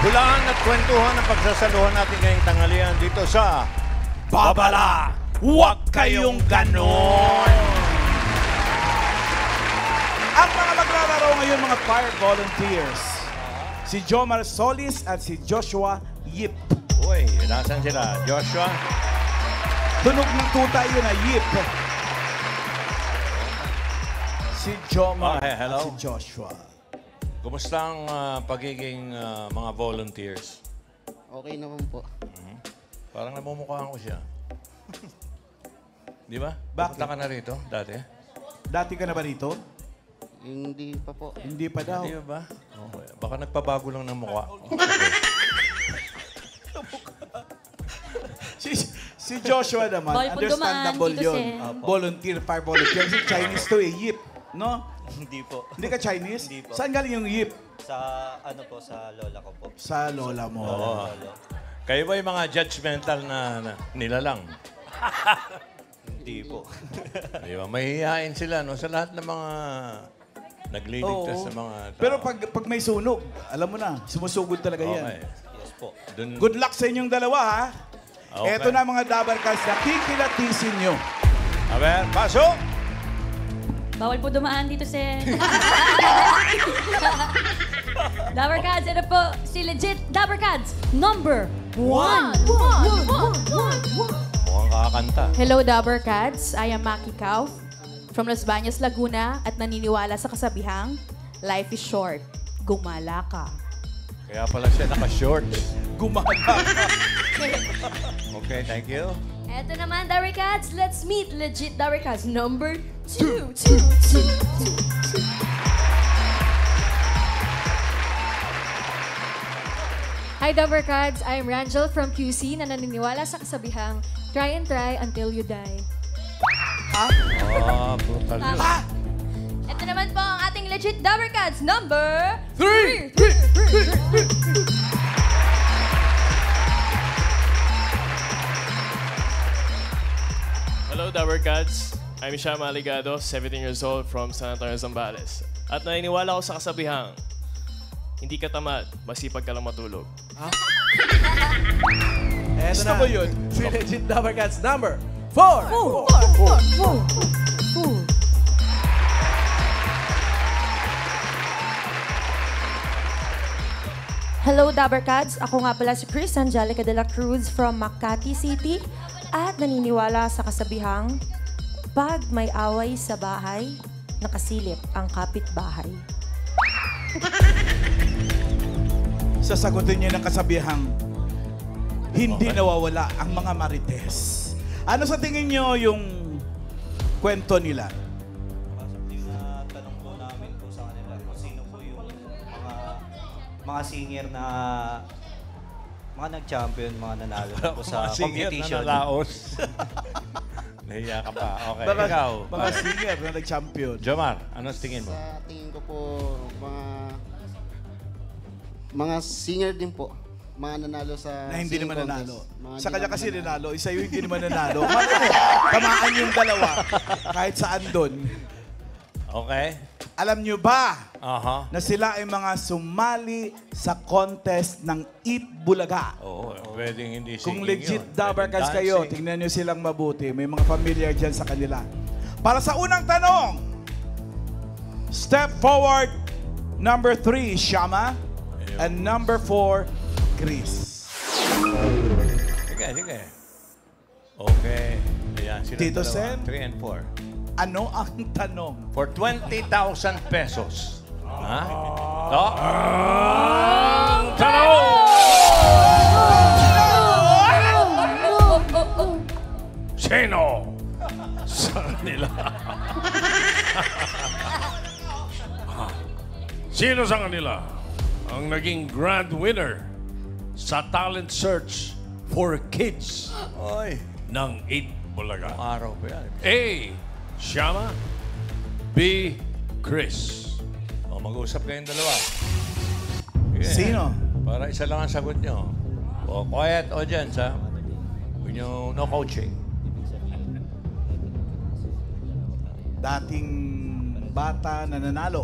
Hulaan at kwentuhan ang pagsasaluhan natin ngayong tanghalian dito sa Babala! Huwag kayong ganon! Ang mga maglalaro ngayon, mga fire volunteers. Si Jomar Solis at si Joshua Yip. Uy, nasan sila? Joshua? Tunog ng tuta yun na Yip. Si Jomar hello. at si Joshua. Kumusta ang pagiging mga volunteers? Okay naman po. Parang namumukhaan ko siya. Di ba? Bakit? Punta ka na rito dati? Dati ka na ba rito? Hindi pa po. Hindi pa daw. Hindi ba? Okay. Baka nagpabago lang ng mukha. Si Joshua naman, Bawal pong understandable dumaan, Tito yun. Sen. Volunteer, fire volunteer. Si Chinese to eh, Yip. No? Hindi po. Hindi ka Chinese? Hindi po. Saan galing yung Yip? Sa ano po, sa lola ko po. Sa lola mo. Oo. Kayo ba yung mga judgmental na nilalang? Hindi po. Di ba? Mahihain sila no? Sa lahat ng mga nagliligtas Oo. sa mga tao. Pero pag may sunog, alam mo na, sumusugod talaga yan. Okay. Yes po. Dun, Good luck sa inyong dalawa, ha? Okay. Eto na mga Dabar Cats na kikilatisin nyo. Aber, pasok! Bawal po dumaan dito, Sen. Dabber Cats, ito po si legit Dabber Cats number 1. Mukhang kakanta. Hello, Dabber Cats. I am Maki Kauf from Los Baños, Laguna at naniniwala sa kasabihang, life is short. Gumala ka. Kaya pala siya naka-shorts. Gumala ka. Okay, thank you. Eto naman, Dabber Cats, let's meet legit Dabber Cats number 2. Hi, Dabber Cats. I'm Rangel from QC na naniniwala sa kasabihang, try and try until you die. Brutal yun. Ito naman po ang ating legit Dabber Cats number 3! Hello, Dabber Cats. I'm Shama Aligado, 17 years old from San Antonio, Zambales. At naniniwala ako sa kasabihang, hindi ka tamad, masipag ka lang matulog. Eto Gusto na. ko yun. Si legit Dabber Cats number 4. Hello, Dabber Cats. Ako nga pala si Chris Angelica de la Cruz from Makati City at naniniwala sa kasabihang, pag may away sa bahay, nakasilip ang kapitbahay. Sasagutin niyo ng kasabihang, hindi nawawala ang mga marites. Ano sa tingin niyo yung kwento nila? Yung tanong po namin po sa kanila kung sino po yung mga singer na mga nag-champion, mga nanalo na po sa Mga singer competition. na nalaos. Nahiya ka pa. Okay, ikaw. Mga singer na nag-champion. Jomar, ano tingin mo? Sa tingin ko po, mga singer din po. Mga nanalo sa Na hindi singing naman contest. nanalo. Mga Sa hindi kanya naman kasi nanalo, isa yung hindi naman nanalo. Tamaan yung dalawa. Kahit saan doon. Okay. Alam nyo ba Aha. na sila ay mga sumali sa contest ng Eat Bulaga? Oo, pwedeng hindi Kung singing legit yun. Dabber Pwedeng Cats kayo, dancing. tingnan nyo silang mabuti. May mga familiar dyan sa kanila. Para sa unang tanong, step forward, number 3, Shama. And number 4, Chris. Sige, sige. Okay. Ayan, sila Tito Sen? 3 and 4. Ano ang tanong? For 20,000 pesos. Ha? Ito. Sino sa kanila? Sino sa kanila ang naging grand winner sa talent search for kids Oy. ng 8 Bulaga? Araw pa yan. A. Shama. B. Chris. O, mag-usap kayong dalawa. Sige. Sino? Para isa lang ang sagot nyo. O, quiet audience, ha? Huwag nyo, no coaching. Dating bata na nanalo.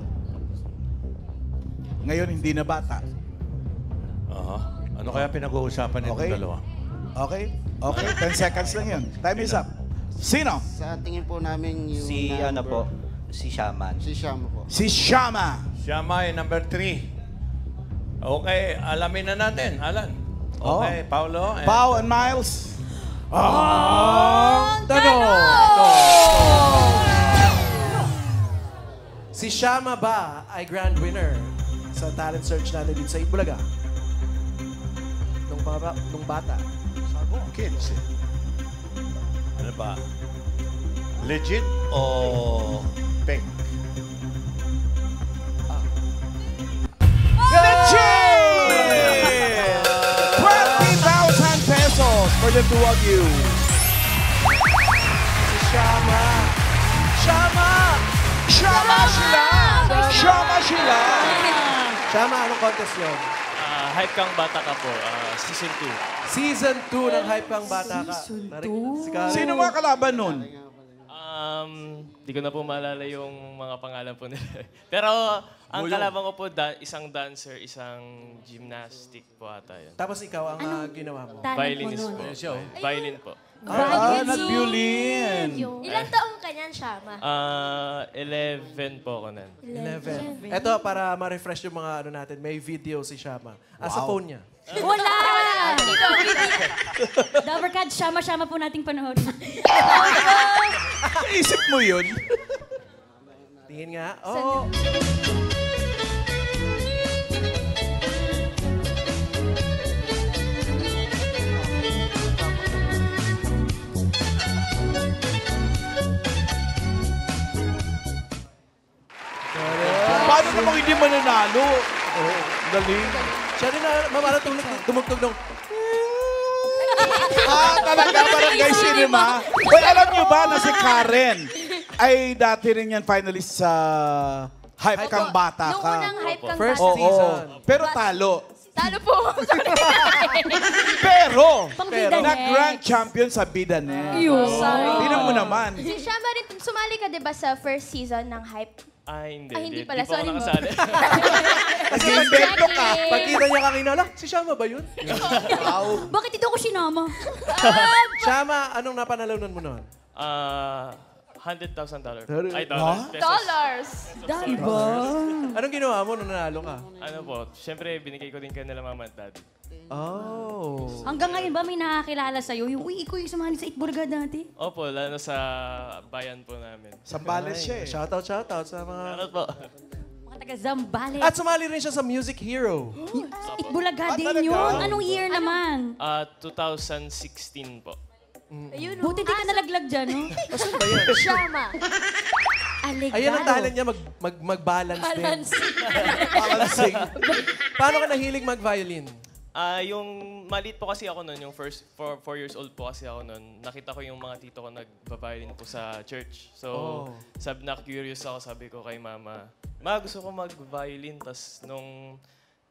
Ngayon, hindi na bata. Ano kaya pinag-uusapan nitong Okay. dalawa? Okay? Okay, 10 seconds lang yun. Time is up. Sino? Sa tingin po namin yung Si ano po, si Shaman. Si Shama po. Si Shama. Siya may number 3. Okay, alamin na natin, Alan. Okay, Paolo. and- Pao and Miles. Si Shama ba ay grand winner sa talent search natin dito sa Itbulaga? Nung bata. Sabi ko, kids eh. Ano ba? Legit o fake? Legit! 20,000 pesos for the two of you. Si Shama. Shama! Shama sila! Shama sila! Shama, anong contest yun? Hype Kang Bata Ka po, Season 2. Season 2 ng Hype Kang Bata Ka. Si Karen. Sino mga kalaban nun? Di ko na po maalala yung mga pangalan po nila. Pero ang kalaban ko po, isang dancer, isang gymnastic po ata yun. Tapos ikaw ang ginawa mo. Violinist po. Violin po. Nag-violin. Ilang taong ka niyan, Shama? 11 po ako nun. 11. Ito, para ma-refresh yung mga ano natin, may video si Shama. Sa phone niya. Wala! Dabber Cats, Shama po nating panahon. Isip mo yun? Tingin nga. Oh. Paano namang hindi mananalo? Galing. Siya rin na tumugtog nung... Talaga, Barangay Cinema. Well, alam niyo ba na si Karen ay dati rin yan finalist sa Hype Kang Bata Nung Ka. unang Hype Kang First Bata. season. Pero talo. Talo po. Pero, Pang-bida nag-grand champion sa Bidanet. Tingnan mo naman. Si Shama rin, sumali ka diba sa first season ng Hype? Hindi. Hindi Di pala, po ako sorry mo. nakasali. Kasi invento ka. Pagkita niya kanina, si Shama ba yun? Bakit ito ko sinama? Shama, anong napanalunan mo noon? $100,000. Ay, Huh? pesos. Dollars. Diba? Anong ginawa mo nung nanalo ka? Ano po, syempre binigay ko din kanila mama at dad. Oh. Hanggang ngayon ba may nakakilala sa'yo? Yung, uy, ikaw yung sumali sa Itbulaga dati? Opo, lalo sa bayan po namin. Sambales siya eh. Shoutout sa mga... Ano po? Mga taga Zambales. At sumali rin siya sa Music Hero. Itbulaga din talaga? yun. Anong year naman? 2016 po. Ayun, Buti di ka nalaglag dyan, no? Shama. Ayan ang talent niya, mag-balance din. Balance. Balancing. Paano ka nahilig mag-violin? Yung maliit po kasi ako noon, yung 4 years old po kasi ako noon, nakita ko yung mga tito ko nag-violin po sa church. So, sabi na curious ako, sabi ko kay mama, Ma, gusto ko mag-violin. Tapos nung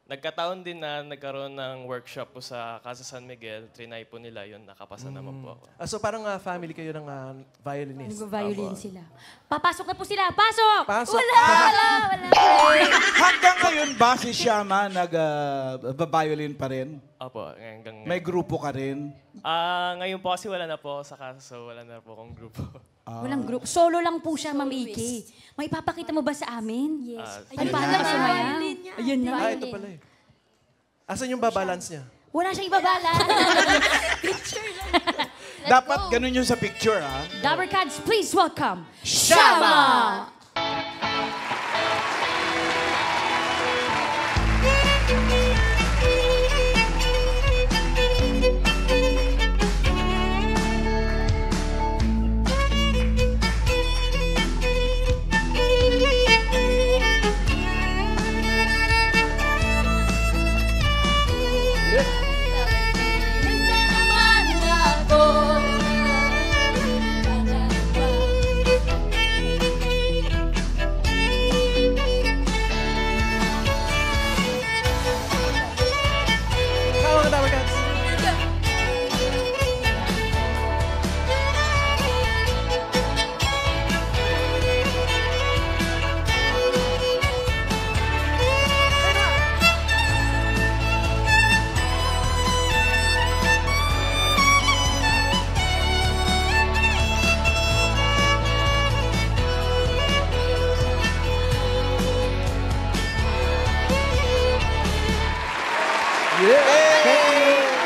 nagkataon din na nagkaroon ng workshop po sa Casa San Miguel, trinay po nila yun, nakapasa naman po ako. So parang family kayo ng violinist. Nag-violin sila. Papasok na po sila! Pasok! Pasok! Wala. Hanggang ngayon ba si Shama nag-violin pa rin? Opo, hanggang May grupo ka rin? ngayon po kasi wala na po ako sa casa, so wala na po akong grupo. Walang group. Solo lang po siya, Ma'am Iki. May papakita mo ba sa amin? Yes. Ay, paano ka sumaya? Ayun na. Ito pala eh. Asan yung babalance niya? Wala siyang ibabala. Dapat ganun yung sa picture, ha? Dabber Cats, please welcome Shama!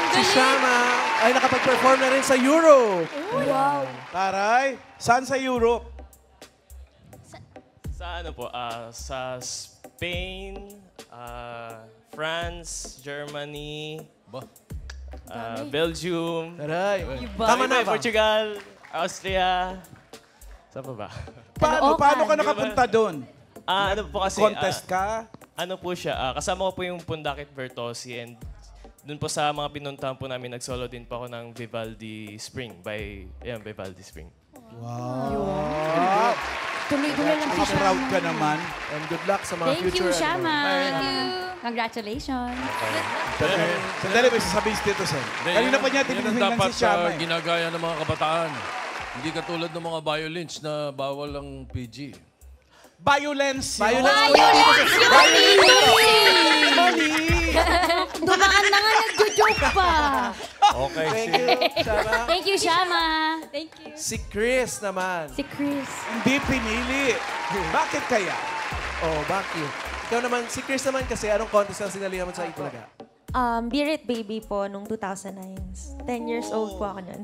Si Shama ay nakapag-perform na rin sa Europe. Wow. Taray, saan sa Europe? Sa ano po, sa Spain, France, Germany, Belgium, Taray. Tama na ba? Portugal, Austria. Saan pa ba? Paano ka nakapunta doon? Ano po kasi, Contest ka? ano po siya, kasama ko po yung Pundakit Bertossi and doon po sa mga pinuntahan po namin, nag-solo din po ako ng Vivaldi Spring by Vivaldi Spring. Wow. Tuloy-tuloy lang si Shama. Proud ka naman. And good luck sa mga Thank future. you, Shama. Thank you. Congratulations. Sandali, may sasabihin si Tito Sen. Kanina pa niya Yan ang tinignan dapat si Shama. ginagaya ng mga kabataan. Hindi katulad ng mga violins na bawal ang PG. Violence. Violence! Mali! Dumaan na nga, nagjo-joke pa. Okay, Thank you, Shama. Thank you, Shama. Thank you. Si Chris naman. Si Chris. Hindi pinili. Bakit kaya? Oh, bakit? Ikaw naman, si Chris naman kasi, anong contest ang sinalihan mo sa Itulaga? Beat It Baby po nung 2009. 10 years old po ako nun.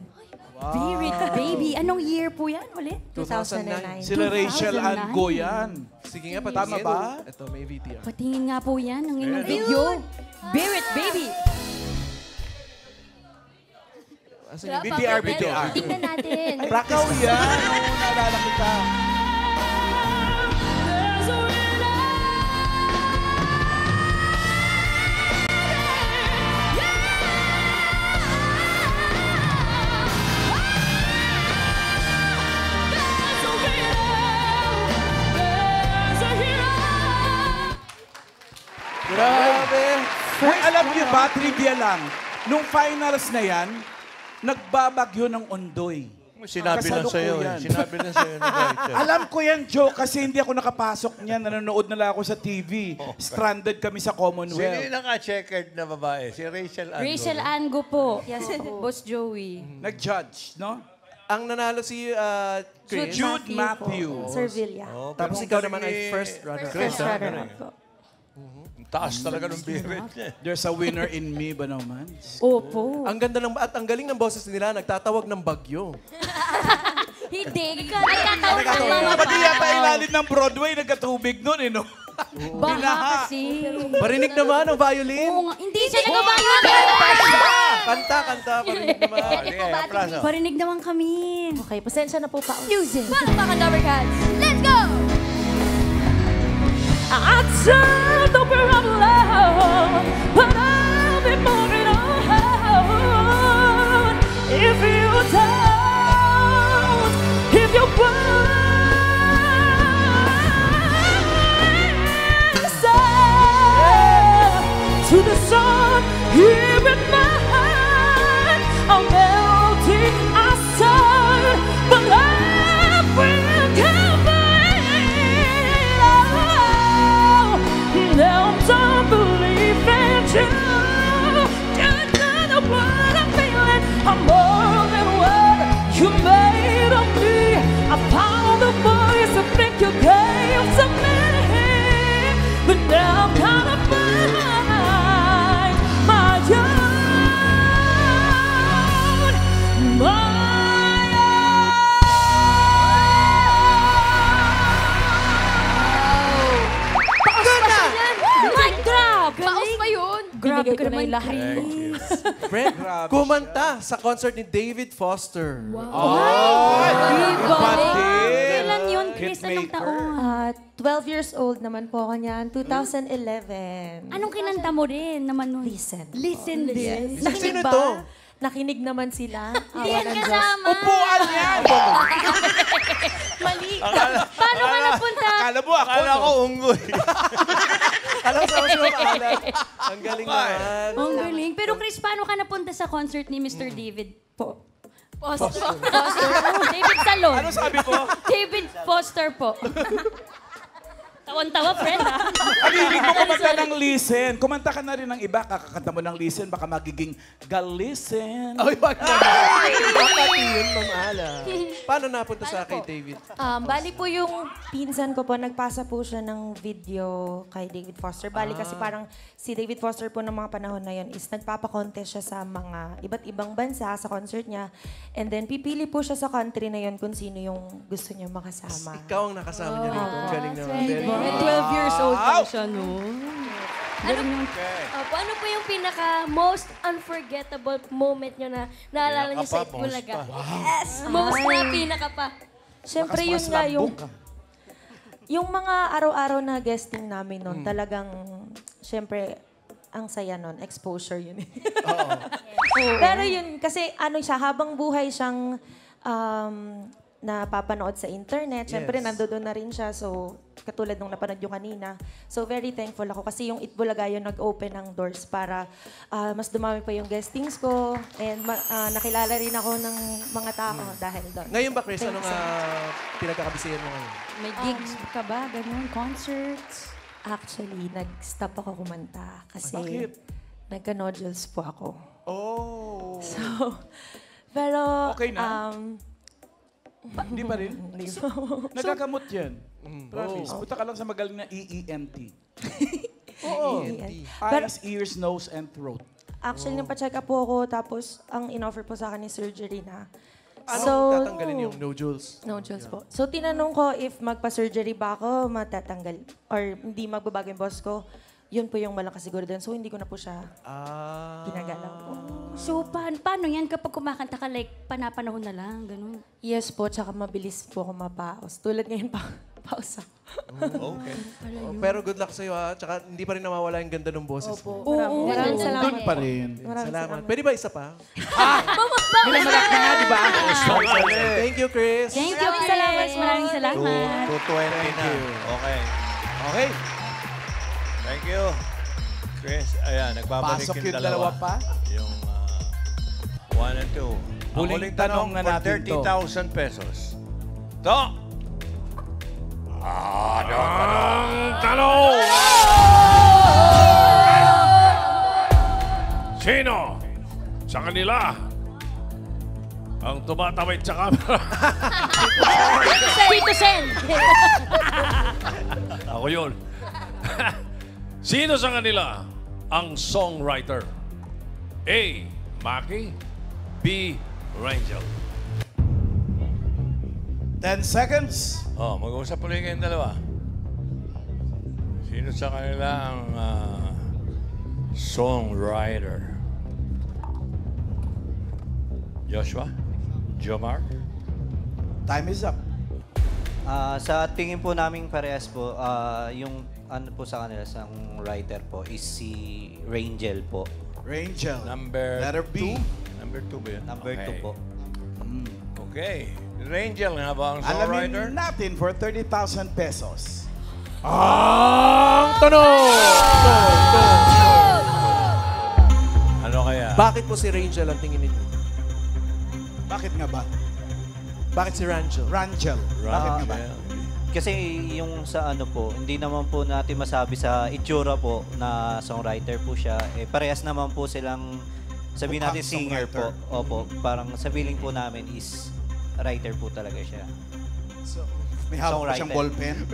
Beat It Baby. Anong year po yan ulit? 2009. Sila Rachel Ann Go yan. Sige nga, Tama patingin. ba? Ito, may video. Patingin nga po yan ng inyong video. Beat It Baby. BTR. Tingnan natin. Ikaw yan. Oo, naalala kita. Grabe! Uy, alam niyo ba, trivia lang, nung finals na yan, nagbabagyo ng Ondoy. Sinabi lang sa'yo. Kasalukuyan. Sinabi lang sa'yo ni Rachel. Alam ko yan, joke, kasi hindi ako nakapasok niyan. Nanonood na lang ako sa TV. Stranded kami sa Sino Commonwealth. yung naka-checkered na babae? Si Rachel Ann. Rachel Ango po. Yes po. Boss Joey. Nag-judge, no? Ang nanalo si Chris. Jude Matthew. Servilla. Tapos ikaw naman ay first runner. First runner-up po. Taas talaga ng birit niya. There's a winner in me ba naman? Opo. Ang ganda ng at ang galing ng boses nila, nagtatawag ng bagyo. Hindi. Nagkataon lang mga Pati yata ilalim ng Broadway, nagkatubig nun, eh, no? Baha kasi. Parinig naman ang violin. Oo nga. Hindi siya nagabayan. Kanta, parinig naman. Parinig naman kami. Okay, pasensya na po pa. Music. Palakpakan, Lover Cats. Let's go! I tried to be alone, but I'll be moving on. If you don't, if you to the sun, here in my heart, I'm melting outside, but I will come back. Now don't believe in you. You're not what I'm feeling. I'm more than what you made of me. I found the voice I think you gave to me, but now I'm kind of blind. My own, Paos pa yun. Grabe ka naman, lahat. Brent, kumanta sa concert ni David Foster. Kailan yun, Chris? Anong taon? 12 years old naman po ako niyan. 2011. Anong kinanta mo rin naman nun? Listen. Listen din. Sino to? Nakinig naman sila. Hindi yan Awa ng Diyos. kasama. Upuan yan! Mali. Paano ka napunta? Akala ko unggoy. Alam sa mas maalat. Ang galing naman. Ang galing. Pero Chris, paano ka napunta sa concert ni Mr. David po? Foster. Foster. David Salon. Ano sabi po? David Foster po. Tawan-tawa, friend, ha? Pag-ibig mo kumanta ng listen. Kumanta ka na rin ng iba. Kakakanta mo ng listen, baka magiging galisten. Ay, wag naman. Bakit yun, Ma'am Ala? Paano napunta sa kay David? Bali po yung pinsan ko po, nagpasa po siya ng video kay David Foster. Bali kasi parang si David Foster po ng mga panahon na yun is nagpapakontest siya sa mga iba't ibang bansa sa concert niya. And then pipili po siya sa country na yun kung sino yung gusto niya makasama. Ikaw ang nakasama niya rito. Ang galing naman. Very May good. 12 years old pa siya, no? Ano po yung pinaka-most unforgettable moment nyo na naalala nyo sa Pinaka pa, Itbulaga? most pa. Yes! Most na pinaka pa. Siyempre yun nga yung mga araw-araw na guesting namin noon, talagang, siyempre, ang saya nun, exposure yun. Pero yun, kasi ano siya, habang buhay siyang napapanood sa internet, siyempre nandoon na rin siya, so katulad nung napanood yung kanina. So very thankful ako kasi yung Itbulaga yun nag-open ng doors para mas dumami pa yung guestings ko and nakilala rin ako ng mga tao dahil doon. Ngayon ba, Chris, anong pinagkakabisihan mo ngayon? May gigs ka ba? Ganun, concerts? Actually, nag-stop ako kumanta kasi Bakit? nagka-nodules po ako. Oh. So, pero Okay na? Hindi pa rin? hindi po. Nagagamot yan. Promise. Punta ka lang sa magaling na EENT. Oo. Eyes, ears, nose, and throat. Actually, napacheck up po ako tapos ang in-offer po sa akin ni surgery na. Ano tatanggalin yung nodules? Nodules po. So, tinanong ko if magpa-surgery ba ako, matatanggal or hindi magbabago yung boss ko. Yun po yung malakas siguro din. So, hindi ko na po siya ginagalaw po. So, paano yan kapag kumakanta ka, like, panapanahon na lang, ganun? Yes po, tsaka mabilis po ako mapaos. Tulad ngayon pause ako. Okay. Pero good luck sa'yo, ha? Tsaka hindi pa rin nawawala yung ganda ng boses mo. Maraming salamat. Doon pa rin. Salamat. Pwede ba isa pa? Minamalak na nga, di ba? Thank you, Chris. Thank you, Chris. Maraming salamat. 220 na. Okay. Okay. Thank you. Chris, ayan, nagbabalik Pasok yung yung dalawa pa. Yung 1 and 2. Ang huling tanong na for natin to. 30,000 pesos. To! Tanong! Sino sa kanila ang tumatawid sa camera? Tito Sen! Ako yun. Sino sa kanila ang songwriter? A. Maki. B. Rangel. 10 seconds. Oh, mag-uusap ulit kayong dalawa. Sino sa kanila ang songwriter? Joshua? Jomar? Time is up. Sa tingin po namin parehas po, yung ano po sa kanila, sa writer po, is si Rangel po. Rangel. Letter B. Number 2 ba yun? Number 2 po. Okay. Rangel nga ba ang songwriter? Alamin natin for 30,000 pesos. Ang tanong! Ano kaya? Bakit po si Rangel ang tingin ninyo? Bakit nga ba? Bakit si Rangel? Rangel. Bakit nga ba? Kasi yung sa ano po, hindi naman po natin masabi sa itsura po na songwriter po siya. Eh, parehas naman po silang, sabihin natin singer po. Opo, parang sa feeling po namin is writer po talaga siya. So, may hawak pa siyang ballpen.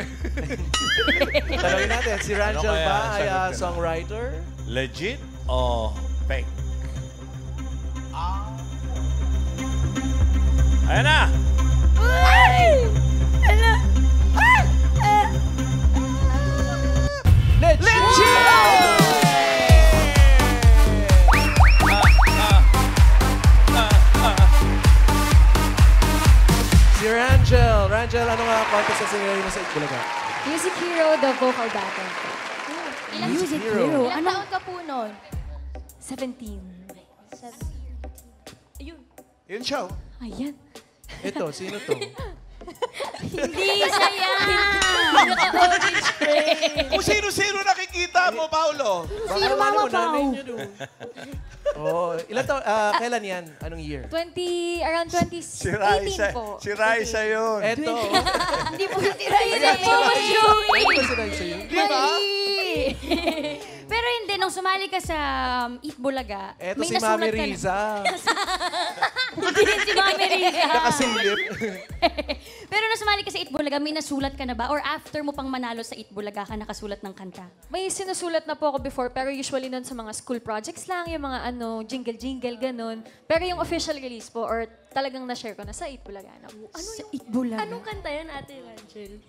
Tanongin natin, si Rangel kaya ba ang ay sagot nila? songwriter? Legit o fake? Ayan na! Si Rangel. Rangel, ano nga contest na sinilay mo sa Itbulaga? Music Hero, the vocal battle. Music Hero. Ilang taon ka po nun? 17. Yun siya. Ayan. Ito, sino to? Hindi siya yan! Naka-orange frame. Kung sino-sino nakikita mo, Paolo. Baka naman mo, nanay niyo doon. Oh, kailan yan? Anong year? Around 2018 po. Si Raisa yun. Eto. Hindi po si Raisa po, Joey. Ano si Raisa yun? Pero hindi, nung sumali ka sa Eat Bulaga, Eto may si nasulat Mami ka na. Riza. Hindi rin si Mami Riza. Nakasilip. Pero nung sumali ka sa Eat Bulaga, may nasulat ka na ba? Or after mo pang manalo sa Eat Bulaga ka nakasulat ng kanta? May sinusulat na po ako before, pero usually nun sa mga school projects lang, yung mga jingle-jingle, ganun. Pero yung official release po, or talagang na-share ko na sa Eat Bulaga. Sa Eat Bulaga? Anong kanta yan, Ate Rachel?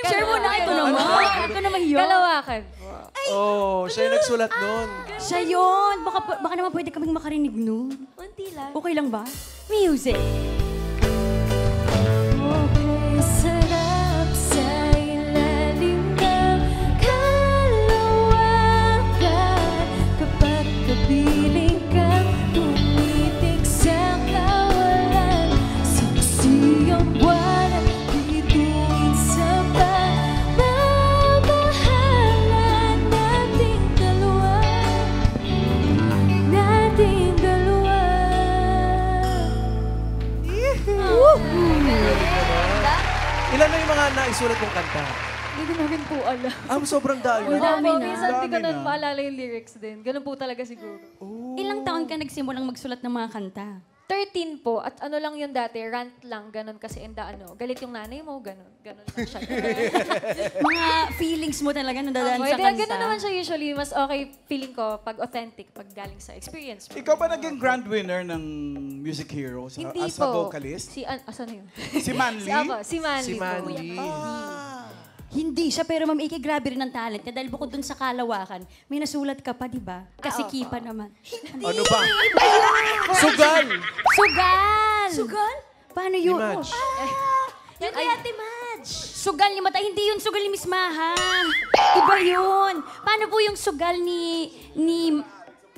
Share mo na ito naman. Ito naman yun. Kalawakan po. Oh, siya yung nagsulat nun. Siya yun. Baka naman pwede kaming makarinig nun. Unti lang. Okay lang ba? Music. Okay, sarap sa ilalim ng kalawakan kapag kapiling kang tumitik sa kawalan. Siksi ang buwan at bituin sa pagmamahalan nating dalawa. Nating dalawa. Ilan na yung mga naisulat mong kanta? Hindi ko namin po alam. Sobrang dami. Opo, na. minsan di ko Dami na na. maalala yung lyrics din. Ganun po talaga siguro. Ilang taon ka nagsimulang magsulat ng mga kanta? 13 po. At ano lang yun dati, rant lang, ganun kasi galit yung nanay mo, ganun. Ganun lang siya. Mga feelings mo talaga nung dadaan Okay, sa kanta? ganun naman siya usually. Mas okay feeling ko pag authentic, pag galing sa experience mo. Ikaw ba naging grand winner ng Music Hero Hindi as po. a vocalist? Asan na yun? Si Manly? Si Manly. Si po. Manly. Hindi siya, pero Ma'am Iki, grabe rin ang talent niya. Dahil bukod dun sa kalawakan, may nasulat ka pa, di ba? Kasi kipa naman. Ano ba? Sugal! Sugal! Sugal? Paano yun? Image. Yung kay Ate Madge. Sugal ni Mata, hindi yun sugal ni Miss Maha. Iba yun. Paano po yung sugal ni...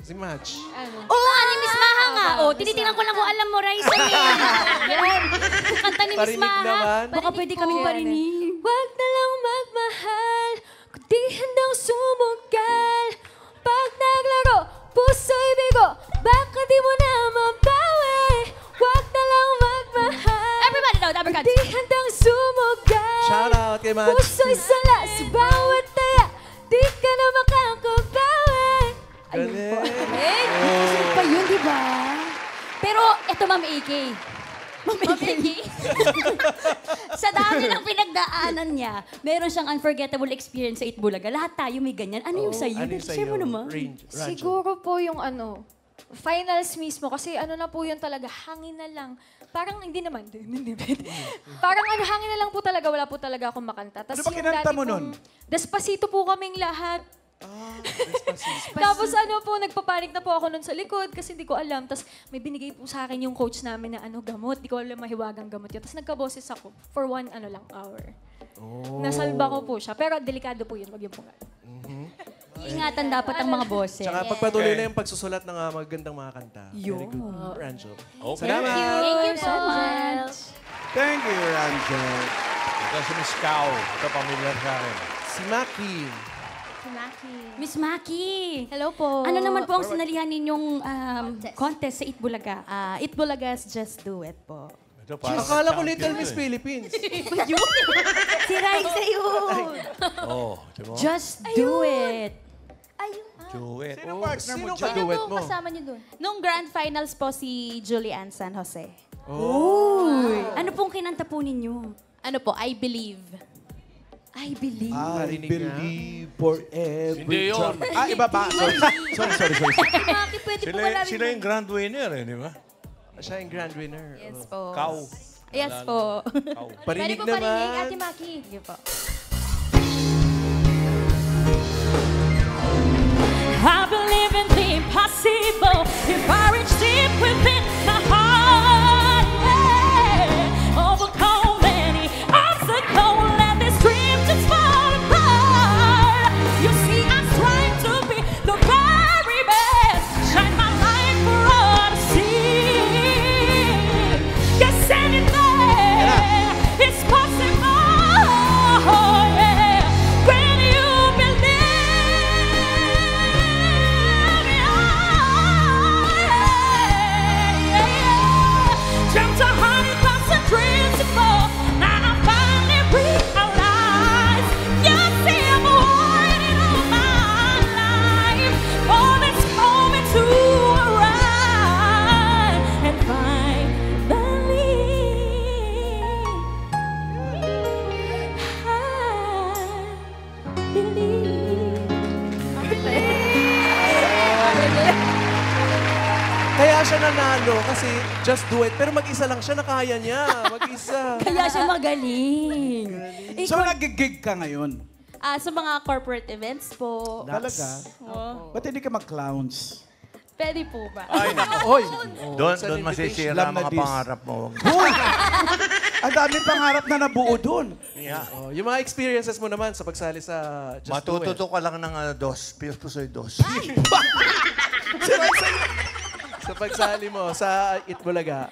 Si Match. Ni Miss Maha nga. Tinitingnan ko lang kung alam mo, Raisa eh. Yan. Kanta ni Miss Parinig Maha. naman. Baka pwede kaming parinig. Huwag na lang magmahal, kundi handang sumugal. Pag naglaro, puso'y bigo, baka di mo na mabawi. Huwag na lang magmahal, Everybody know, Dabber Cats. kundi handang sumugal. Shout out kay Match. Puso'y sala sa bawat taya, di ka na makakabawi. Galing. Susunod pa yun, di ba? Pero, eto Ma'am Iki. Ma'am Iki. Sa dami ng pinagdaanan niya, meron siyang unforgettable experience sa Eat Bulaga. Lahat tayo may ganyan. Ano yung sa'yo? Ano yung Share mo naman. Range. Siguro po yung finals mismo. Kasi na po yun talaga, hangin na lang. Parang hindi naman. Parang hangin na lang po talaga. Wala po talaga akong makanta. Tas Ano ba yung kinanta dati mo nun? Despacito po kaming lahat. Tapos nagpapanik na po ako nun sa likod kasi hindi ko alam. Tapos may binigay po sa akin yung coach namin na gamot. Di ko alam mahiwagang gamot yun. Tapos nagka-boses ako for 1 hour. Nasalba ko po siya. Pero delikado po yun. Wag yung pungal. Ingatan dapat ang mga boses. Tsaka pagpatuloy na yung pagsusulat ng magagandang mga kanta. Yun. Very good, Rangel. Okay. Salamat. Thank you so much. Thank you, Rangel. Ito si Miss Cow. Ito pamilyar sa akin. Si Maki. Miss Maki. Hello po. Ano naman po ang sinalihan ninyong contest sa Eat Bulaga? Eat Bulaga's Just Do It po. Ito parang Akala ko champion Little to Miss eh. Philippines. Si Raisa yun. Oh, di ba? Just do it. Do it. Sino partner mo Sino dyan? ka-duet mo? Kasama niyo doon? Nung grand finals po si Julianne San Jose. Ano pong kinanta po ninyo? Ano po, I Believe. I believe. I Narinig niya? believe for every Hindi yun. drop. Iba ba? Sorry. Bakit pwede po wala Sila yung grand winner eh, di ba? Siya yung grand winner. Yes po. Cow. Yes po. Cow. Parinig Pwede po parinig, naman. Ate Maki. Sige po. I believe in the impossible. If I reach deep within my heart, yeah. Overcome any obstacle, let this dream just fall apart. You see, I'm trying to be the very best. Shine my light for all to see. Yes, anything is possible. Yeah. When you believe. siya nanalo kasi just do it. Pero mag-isa lang siya, nakaya niya. Mag-isa. Kaya siya magaling. So, nagigig ka ngayon? Sa mga corporate events po. Talaga? Oh. Ba't hindi ka mag-clowns? Pwede po ba? Ay, naku. Oy! Doon masisira Love ang na mga dis. pangarap mo. Uy! Ang daming pangarap na nabuo doon. Yeah. Oh, yung mga experiences mo naman sa pagsali sa Just Do It. Matututo ka lang ng dos. Pius po sa'yo dos. Sa pagsali mo sa Itbulaga.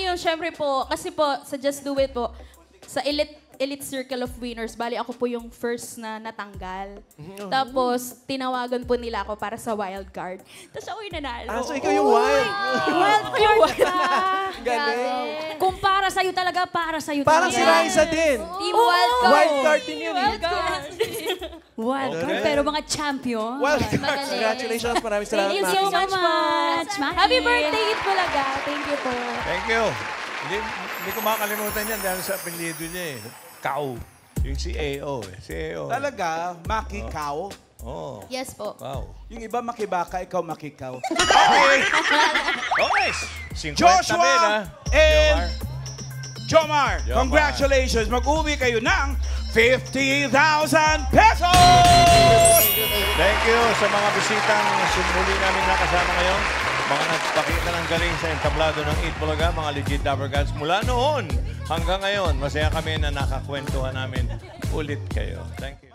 Yung syempre po, kasi po, sa Just Do It po, sa Elite Circle of Winners, bali ako po yung first na natanggal. Tapos, tinawagan po nila ako para sa wild card. Tapos ako yung nanalo. So ikaw yung wild. Wild card ka. Galing. Kung para sa'yo talaga, para sa'yo Parang talaga. si Raisa din. Team wild card. Wild card din yun. Wild card. Wild card, pero mga champion. Wild card. Magaling. Congratulations. Maraming salamat. Thank you so Maki. much, Maki. Happy birthday, Itbulaga. Thank you po. Thank you. Hindi ko makakalimutan yan dahil sa apelyido niya eh. Kao. Yung si AO eh. Si AO. Talaga? Makikaw? Oo. Yes po. Wow. Yung iba makibaka, ikaw makikaw. Okay. 50 Joshua men, ha? and Jomar, Jomar. congratulations. Mag-uwi kayo ng 50,000 pesos! Thank you sa mga bisitang sumuli namin nakasama ngayon. Mga nagpakita ng galing sa entablado ng Itbulaga, mga legit Dabber Gods. Mula noon hanggang ngayon, masaya kami na nakakwentuhan namin ulit kayo. Thank you.